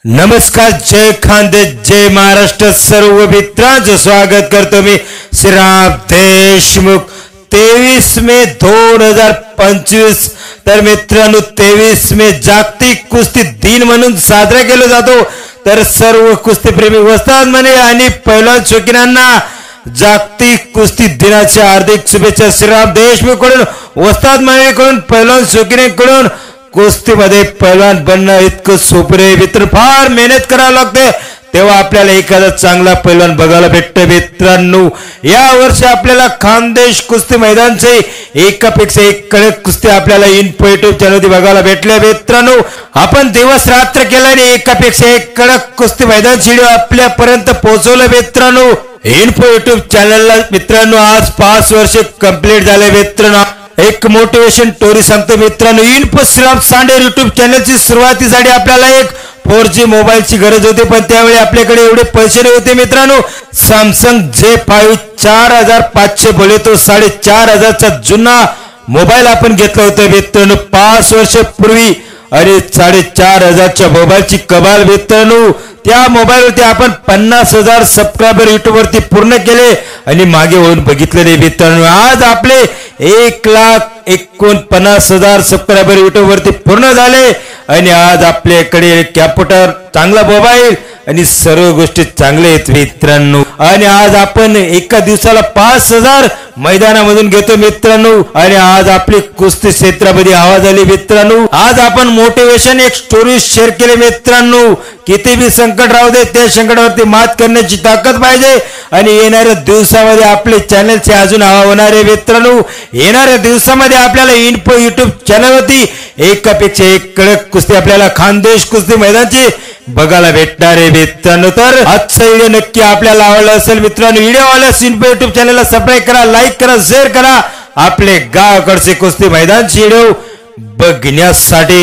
नमस्कार, जय खानदेश, जय महाराष्ट्र. सर्व मित्रांचं स्वागत करतो मी श्रीराम देशमुख. 23 मे 2025. तर मित्रांनो, 23 मे जागतिक कुस्ती दिन म्हणून साजरा केला जातो. तर सर्व कुस्तीप्रेमी वस्ताद मंडळी आणि पैलवान शौकीनांना जागतिक कुस्ती दिनाच्या हार्दिक शुभेच्छा. श्रीराम देशमुख कडून, वस्ताद मंडळीकडून, पैलवान शौकीनांकडून. कुस्तीमध्ये पैलवान बनणं इतकं सोपं नाही मित्र, फार मेहनत करावी लागते, तेव्हा आपल्याला एखादा चांगला पैलवान बघायला भेटतो. मित्रांनो, या वर्षी आपल्याला खानदेश कुस्ती मैदानचे एकापेक्षा एक कडक कुस्ती आपल्याला इन्फो युट्यूब चॅनलवरती बघायला भेटले. मित्रांनो, आपण दिवस रात्र केल्याने एकापेक्षा एक कडक कुस्ती मैदानची व्हिडिओ आपल्यापर्यंत पोहोचवलं. मित्रांनो, इन्फो युट्यूब चॅनलला मित्रांनो आज 5 वर्ष कंप्लीट झाले. मित्रांनो, एक मोटिवेशन स्टोरी सांगतो. मित्रांनो, इन्फो श्रीराम सांडे युट्यूब चॅनलची सुरुवातीसाठी आपल्याला एक 4G मोबाईलची गरज होती, पण त्यावेळी आपल्याकडे एवढे पैसे नाही होते. मित्रांनो, सॅमसंग J5 4500 बोले तो 4500चा जुना मोबाईल आपण घेतला होता. मित्रांनो, 5 वर्षापूर्वी आणि 4500च्या मोबाईलची कमाल. मित्रांनो, त्या मोबाईलवरती आपण 50,000 सबस्क्रायबर युट्यूब वरती पूर्ण केले आणि मागे वळून बघितले नाही. मित्रांनो, आज आपले 1,49,000 सबस्क्रायबर युट्यूब वरती पूर्ण झाले आणि आज आपल्याकडे कॅम्प्युटर, चांगला मोबाईल आणि सर्व गोष्टी चांगल्या आहेत. मित्रांनो, आणि आज आपण एका दिवसाला 5,000 मैदानामधून घेतो. मित्रांनो, आणि आज आपली कुस्ती क्षेत्रामध्ये आवाज आली. मित्रांनो, आज आपण मोटिवेशन एक स्टोरी शेअर केली. मित्रांनो, किती बी संकट राहू दे, त्या संकटावरती मात करण्याची ताकद पाहिजे आणि येणाऱ्या दिवसामध्ये आपले चॅनलचे अजून हवा होणार आहे. मित्रांनो, येणाऱ्या दिवसामध्ये आपल्याला इन्फो युट्यूब चॅनलवरती एकापेक्षा एक कडक कुस्ती आपल्याला खानदेश कुस्ती मैदानची बघायला भेटणार आहे. मित्रांनो, तर आजचा व्हिडिओ नक्की आपल्याला आवडला असेल. मित्रांनो, व्हिडिओ आवडल्यास इन्फो युट्यूब चॅनलला सबस्क्राईब करा, लाईक करा, शेअर करा. आपले गावाकडचे कुस्ती मैदानची व्हिडिओ बघण्यासाठी